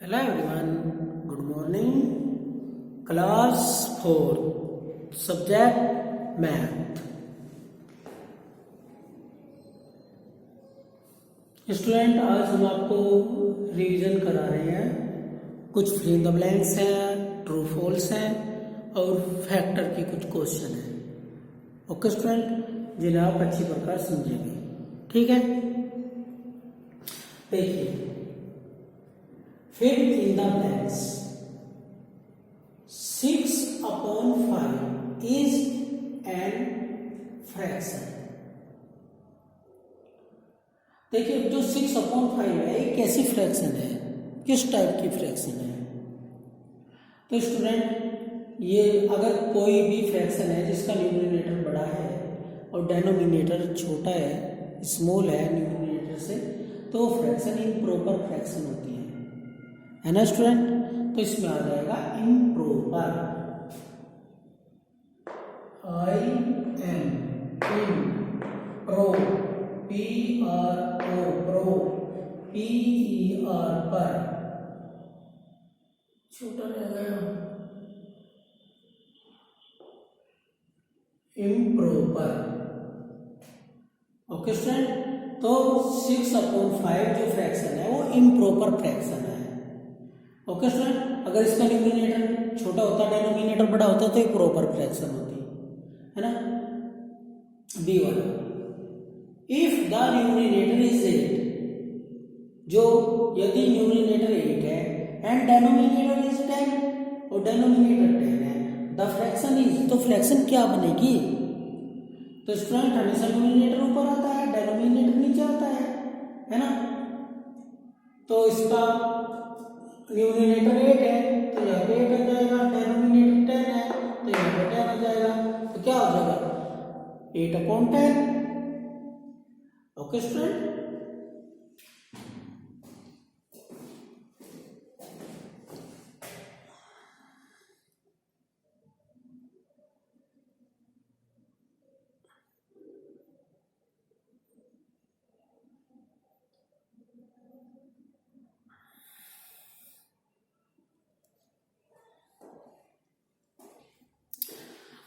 Hello everyone, good morning. Class 4, subject math. Student, आज हम आपको रिवीजन करा रहे हैं। कुछ फिल इन द ब्लैंक्स हैं, ट्रू फॉल्स हैं और फैक्टर की कुछ क्वेश्चन हैं। ओके स्टूडेंट, जिन्हें आप अच्छी प्रकार समझेंगे। ठीक है, देखिए, fill in the blanks. 6/5 is an fraction. देखिए, जो 6/5 है ये कैसी फ्रैक्शन है, किस टाइप की फ्रैक्शन है। तो स्टूडेंट, ये अगर कोई भी फ्रैक्शन है जिसका न्यूमरेटर बड़ा है और डेनोमिनेटर छोटा है, स्मॉल है न्यूमरेटर से, तो फ्रैक्शन इम्प्रॉपर फ्रैक्शन होती है ना स्टूडेंट। तो इसमें आ जाएगा इम्प्रॉपर, पर छोटा रह गया, इम्प्रॉपर। ओके स्टूडेंट, तो 6/5 जो फ्रैक्शन है वो इम्प्रॉपर फ्रैक्शन है। ओके स्टूडेंट, अगर इसका न्यूमरेटर छोटा होता, डेनोमिनेटर बड़ा होता तो एक प्रॉपर फ्रैक्शन होती है ना। बी वाला, इफ द न्यूमरेटर इज 8, जो यदि न्यूमरेटर 8 है एंड डेनोमिनेटर इज 10 और डेनोमिनेटर 10 है, द फ्रैक्शन इज, तो फ्रैक्शन क्या बनेगी। तो स्टूडेंट, हमेशा न्यूमरेटर ऊपर आता है, डेनोमिनेटर नीचे आता है ना। तो इसका न्यूमरेटर 8 है तो यहाँ पे 8 आ जाएगा, डेनोमिनेटर 10 है तो यहाँ पे 10 आ जाएगा। तो क्या हो जाएगा, 8/10। ओके स्टूडेंट,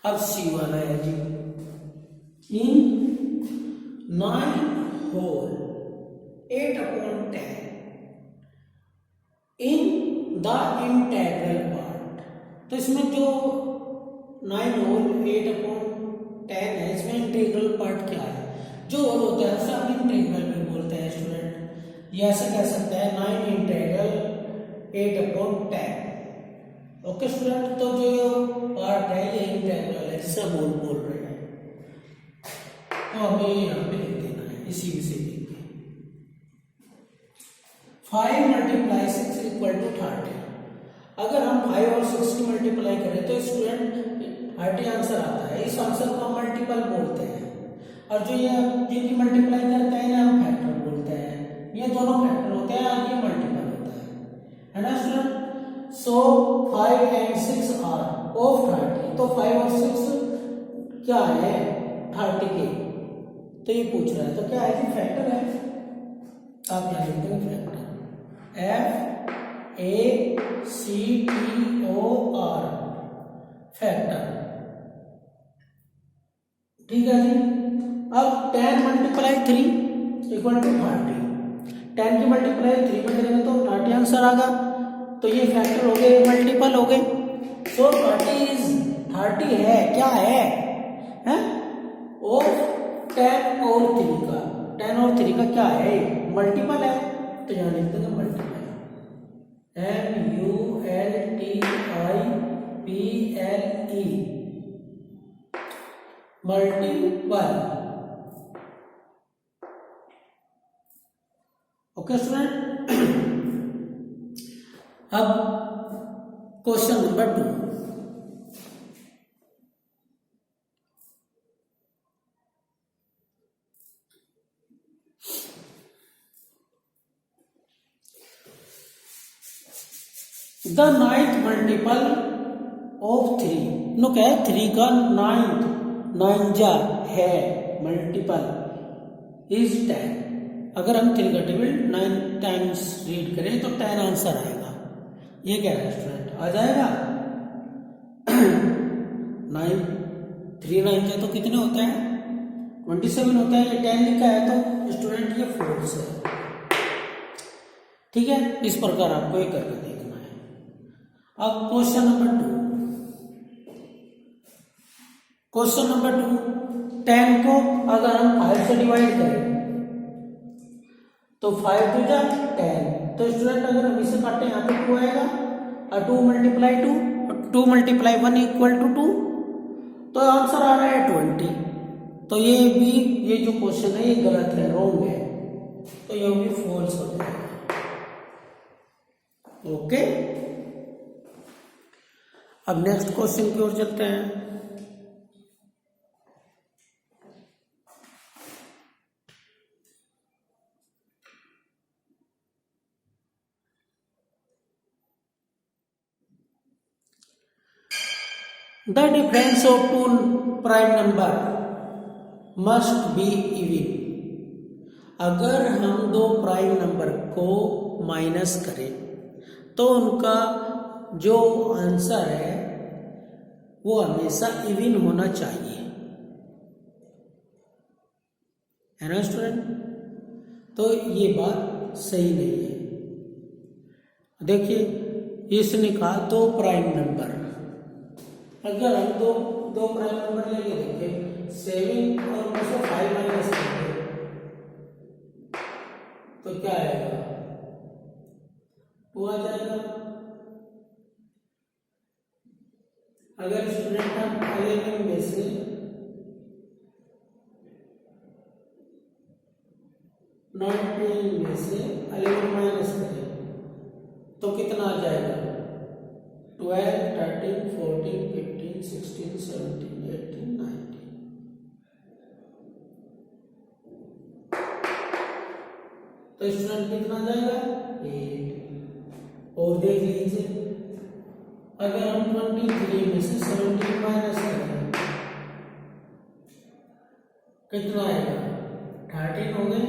अब सी वाला है जी, in 9 whole 8/10 in the integral part. तो इसमें जो 9 होल 8/10 है, इसमें इंटीग्रल पार्ट क्या है, जो होल होता है उसे हम इंटीग्रल में बोलते हैं स्टूडेंट। ये ऐसे कह सकते हैं 9 इंटीग्रल 8/10। ओके स्टूडेंट, तो जो पार्ट है ये इंटीग्रल है जिसे हम बोल रहे हैं, तो हमें यहाँ पे लिख देना है इसी में से लिख के 5 × 6 = 30। अगर हम 5 और 6 की मल्टीप्लाई करें तो स्टूडेंट 30 आंसर आता है। इस आंसर को हम मल्टीपल बोलते हैं, और जो ये जिनकी मल्टीप्लाई करते हैं इन्हें हम फैक्टर बोलते हैं। ये दोनों फैक्टर होते हैं और ये मल्टीपल होता है ना student. So 5 and 6 are of 30, तो 5 और 6 क्या है, 30 के, तो ये पूछ रहा है तो क्या है कि फैक्टर है। आप यहाँ लिखते हैं फैक्टर, FACTOR, फैक्टर। ठीक है जी। अब 10 × 3 = 30, 10 की मल्टीप्लाई 3 में करेंगे तो 30 आंसर आ गया। तो ये फैक्टर हो गए, मल्टीपल हो गए। सो 30 है, क्या है, ऑफ 10 और 3 का, 10 और 3 का क्या है, मल्टीपल है। तो यहाँ लिख देंगे multiple, MULTIPLE, multiple. Okay student, अब question number 2, the 9th multiple of 3। No क्या है, 3 का 9th, 9 है मल्टीपल इज 10। अगर हम 3 का टेबल 9 टाइम्स रीड करें तो 10 आंसर आएगा। ये क्या है स्टूडेंट, आ जाएगा 9, 3 9 के तो कितने होते हैं 27 होता है। ये 10 लिखा है तो स्टूडेंट ये फॉल्स है। ठीक है, इस प्रकार आपको ये करके देखना है। अब क्वेश्चन नंबर 2, क्वेश्चन नंबर 2, 10 को अगर हम 5 से डिवाइड करें तो 5 2 जा 10, तो स्टूडेंट अगर हम इसे काटें यहाँ पे 2 आएगा और 2 मल्टीप्लाई 2 2 मल्टीप्लाई 1 इक्वल टू 2, तो आंसर आ रहा है 20। तो ये भी, ये जो क्वेश्चन है ये गलत है, रॉन्ग है, तो ये भी फॉल्स हो जाएगा। ओके, अब नेक्स्ट क्वेश्चन की ओर चलते हैं। The difference of two prime number must be even। अगर हम दो प्राइम नंबर को माइनस करें तो उनका जो आंसर है वो हमेशा इवन होना चाहिए, है ना स्टूडेंट। तो ये बात सही नहीं है। देखिए इसने कहा दो प्राइम नंबर, अगर हम दो प्राइम नंबर लेके देखें 7 और उनमें से 5 माइनस करेंगे तो क्या आएगा 2 आ जाएगा। अगर स्टूडेंट हम 11 में से 19 में से 11 माइनस करें तो कितना आ जाएगा 12 13 14 15 16 17 18 19। तो स्टूडेंट कितना आ जाएगा 8। और देख लीजिए अगर हम 23 में से 17 माइनस करें कितना आएगा 13 हो गए।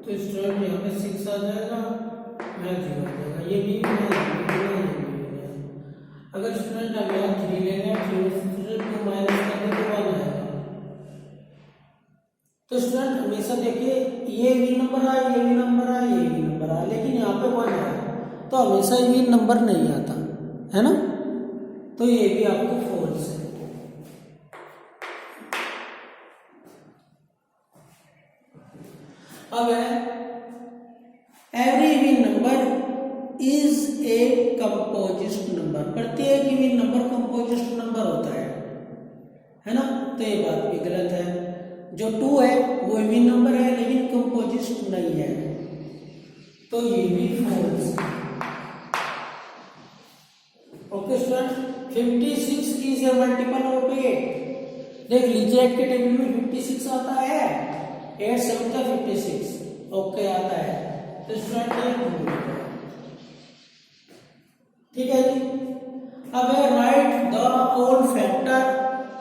तो स्टूडेंट यहाँ पे 6 आ जाएगा, यहाँ 0 आ जाएगा, ये भी अगर स्टूडेंट हम यहाँ 3 लेंगे 2 माइनस करेंगे तो 1 आएगा। तो स्टूडेंट हमेशा देखिए ये भी नंबर आए, ये भी नंबर आए, ये भी नंबर आए, लेकिन यहाँ पे 1 आया तो हमेशा ये नंबर नहीं आता, है ना। तो ये भी आपको फॉल्स है। अब है every even number is a composite number, प्रत्येक इवन नंबर कंपोजिट नंबर होता है ना। तो ये बात भी गलत है। जो 2 है वो इवन नंबर है लेकिन कंपोजिट नहीं है, तो ये भी false. Okay student, 56 is a multiple of 8। देख लीजिए 8 के टेबल में 56 आता है, 8 7 का 56 ओके आता है। तो स्टूडेंट ठीक है जी। अब है write the whole factor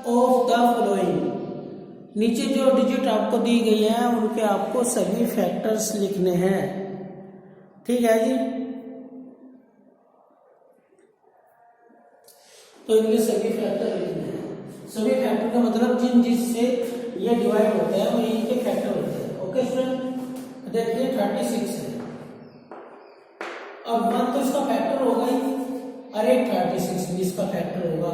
of the following. नीचे जो डिजिट आपको दी गई है उनके आपको सभी फैक्टर्स लिखने हैं, ठीक है जी। तो इनके सभी फैक्टर लिखने हैं। सभी फैक्टर का मतलब जिन जिससे ये डिवाइड होता है वो इनके फैक्टर होते हैं। ओके स्टूडेंट, देखिए 36 है, अब 1 तो इसका फैक्टर होगा ही, अरे 36 भी इसका फैक्टर होगा।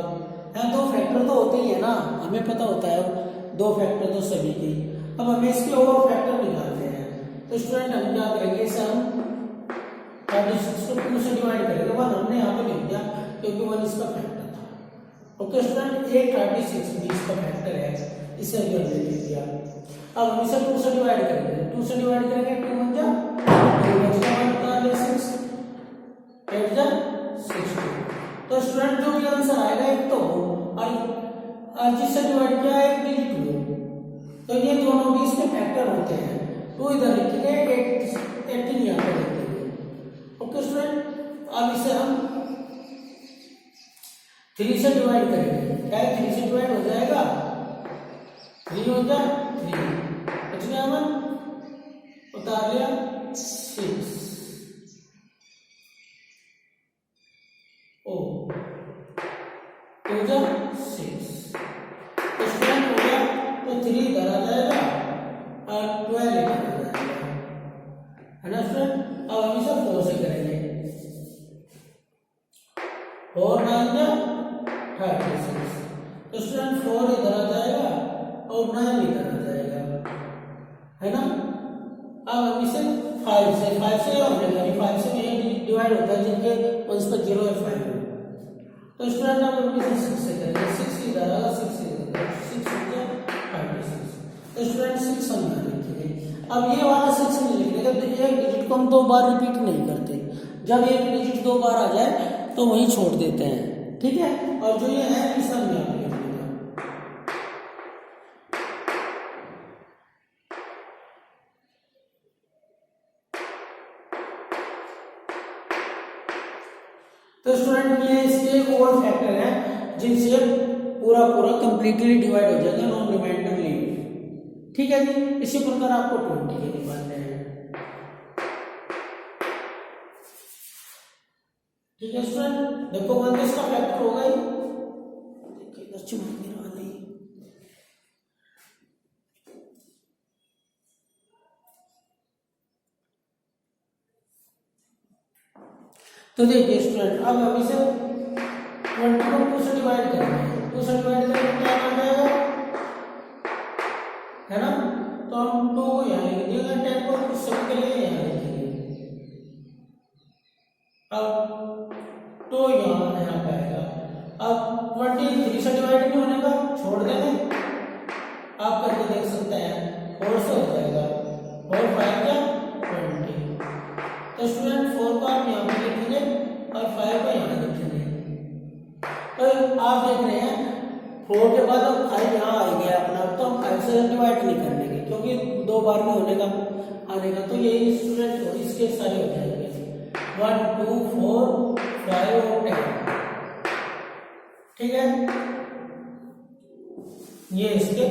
यहाँ 2 फैक्टर तो होते ही है ना, हमें पता होता है 2 फैक्टर तो सभी के। अब हमें इसके और फैक्टर निकालते हैं। तो स्टूडेंट हम क्या करेंगे, इसे हम 36 को 2 से डिवाइड करेंगे। 1 हमने यहाँ पे लिख दिया क्योंकि 1 इसका फैक्टर था। ओके स्टूडेंट, ये 36 भी इसका फैक्टर है, इसे भी हमने लिख दिया। अब हम इसे 2 से डिवाइड करेंगे, 2 से डिवाइड करेंगे 2 1 जा 2 बचता 6 8 जा 60। तो स्टूडेंट जो भी आंसर आएगा एक तो और जिससे डिवाइड किया है एक डिजिट लो, तो ये दोनों भी इसके फैक्टर होते हैं। तो इधर लिखेंगे 18 यहाँ पे लिखेंगे। अब इसे हम 3 से डिवाइड करेंगे। क्या है, 3 से डिवाइड हो जाएगा, 3 हो गया 3, बच गया हमें, उतार लिया 6 ओ 2 जा 6 स्टूडेंट हो गया। तो 3 इधर आ जाएगा और 12 इधर आ जाएगा, है ना स्टूडेंट। अब हम इसे 4 से करेंगे, 4 9 जा 36। तो स्टूडेंट 4 इधर आ जाएगा और 9 इधर आ जाएगा, है ना। अब हम इसे 5 से होने लगे, 5 से ये डिवाइड होता है जिनके वंश पर 0 या 5 है। तो स्टूडेंट अब हम इसे 6 से करेंगे, 6 इधर आएगा, 6 इधर, 6 हो गया 36। तो स्टूडेंट 6 हम यहाँ लिखेंगे। अब ये वाला 6 नहीं लिखेंगे, तो एक डिजिट को हम 2 बार रिपीट नहीं करते। जब एक डिजिट 2 बार आ जाए तो वहीं छोड़ देते हैं, ठीक है। और जो ये है इसे हम यहाँ पे लिखेंगे। तो स्टूडेंट ये इसके और फैक्टर हैं जिनसे पूरा कंप्लीटली डिवाइड हो जाएगा नॉन रिमाइंडर लीव, ठीक है जी। इसी प्रकार आपको 20 के निकालने हैं, ठीक है स्टूडेंट। देखो 1 इसका फैक्टर होगा ही, तो देखिए स्टूडेंट अब हम इसे 20 को 2 से डिवाइड करेंगे, 2 से डिवाइड करेंगे क्या आ जाएगा, है ना। तो हम 2 को यहाँ लिख देंगे, 10 को कुछ समय के लिए यहाँ लिखेंगे। अब 2 यहाँ पे आएगा। अब 23 से डिवाइड नहीं होने का, छोड़ देंगे, आप करके देख सकते हैं, 4 से हो जाएगा, 4 5 क्या 20। तो स्टूडेंट 4 को आप यहाँ पे लिखेंगे और 5 को यहाँ लिखेंगे। तो आप देख रहे हैं 4 के बाद अब 5 यहाँ आ गया अपना, तो हम 5 से डिवाइड नहीं करने के, क्योंकि 2 बार में होने का आने का। तो यही स्टूडेंट हो, इसके सारे हो जाएंगे 1 2 4 5 और 10, ठीक है। ये इसके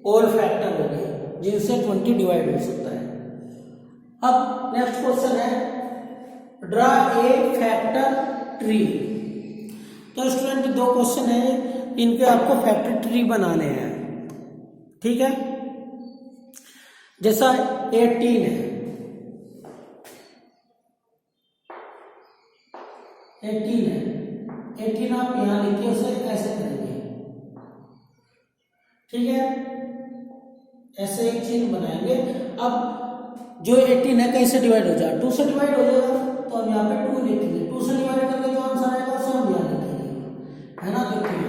ऑल फैक्टर हो गए जिनसे 20 डिवाइड हो सकता है। अब नेक्स्ट क्वेश्चन है ड्रा ए फैक्टर ट्री। तो स्टूडेंट 2 क्वेश्चन है, इनके आपको फैक्टर ट्री बनाने हैं, ठीक है। जैसा 18 है, 18 आप यहां लिखिए, उसे ऐसे करेंगे, ठीक है। ऐसे एक चिन्ह बनाएंगे। अब जो 18 है कैसे डिवाइड हो जाए, 2 से डिवाइड हो जाएगा, तो हम यहाँ पे 2 लिखेंगे। 2 से डिवाइड करके जो आंसर आएगा उसे हम यहाँ लिखेंगे, है ना। देखिए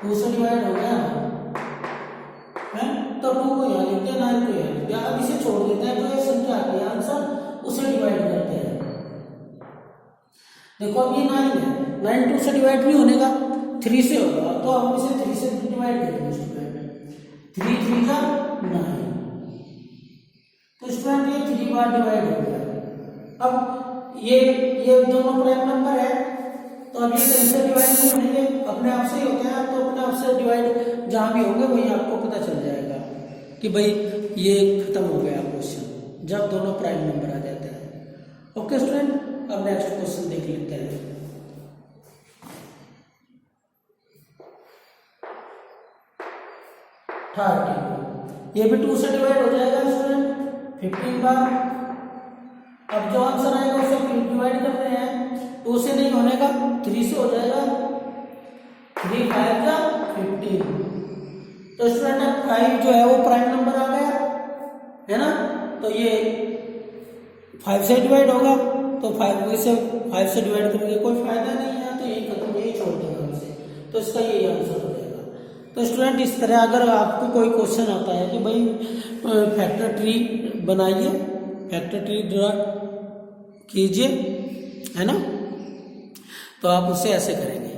2 से डिवाइड हो गया है, तो 2 को यहाँ लिखते हैं, 9 को यहाँ लिखते हैं। अब इसे छोड़ देते हैं, जो ये संख्या आती है आंसर उसे डिवाइड करते हैं। देखो अब ये 9 है, 9 2 से डिवाइड नहीं होने का, 3 से होगा, तो हम इसे 3 से डिवाइड करेंगे स्टूडेंट। 3 3 का 9, तो स्टूडेंट ये 3 बार डिवाइड हो गया। अब ये दोनों प्राइम नंबर है, तो अब ये कहीं से डिवाइड नहीं होंगे, अपने आप से ही होते हैं। तो अपने आप से डिवाइड जहां भी होंगे वहीं आपको पता चल जाएगा कि भाई ये खत्म हो गया क्वेश्चन, जब दोनों प्राइम नंबर आ जाते हैं। ओके स्टूडेंट, अब नेक्स्ट क्वेश्चन देख लेते हैं। ये भी 2 से डिवाइड हो जाएगा स्टूडेंट 15 बार। अब जो आंसर आएगा उसे डिवाइड कर रहे हैं, 2 से नहीं होने का, 3 से हो जाएगा, 3 5 का 15। तो स्टूडेंट 5 जो है वो प्राइम नंबर आ गया, है ना। तो ये 5 से डिवाइड होगा, तो 5 से डिवाइड करके कोई फायदा नहीं है, तो यही खत्म, यही छोड़ देगा हमसे। तो इसका यही आंसर हो जाएगा। तो स्टूडेंट इस तरह अगर आपको कोई क्वेश्चन आता है कि भाई फैक्टर ट्री बनाइए, फैक्टर ट्री ड्रा कीजिए, है ना, तो आप उसे ऐसे करेंगे,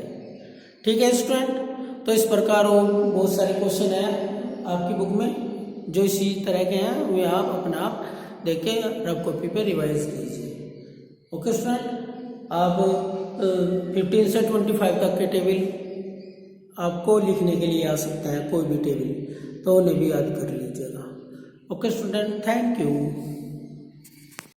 ठीक है स्टूडेंट। तो इस प्रकार वो बहुत सारे क्वेश्चन हैं आपकी बुक में जो इसी तरह के हैं, वे आप अपने आप देख के रफ कॉपी पे रिवाइज कीजिए। ओके स्टूडेंट, आप 15 से 25 तक के टेबल आपको लिखने के लिए आ सकता है, कोई भी टेबल, तो उन्हें भी याद कर लीजिएगा। Okay student, thank you.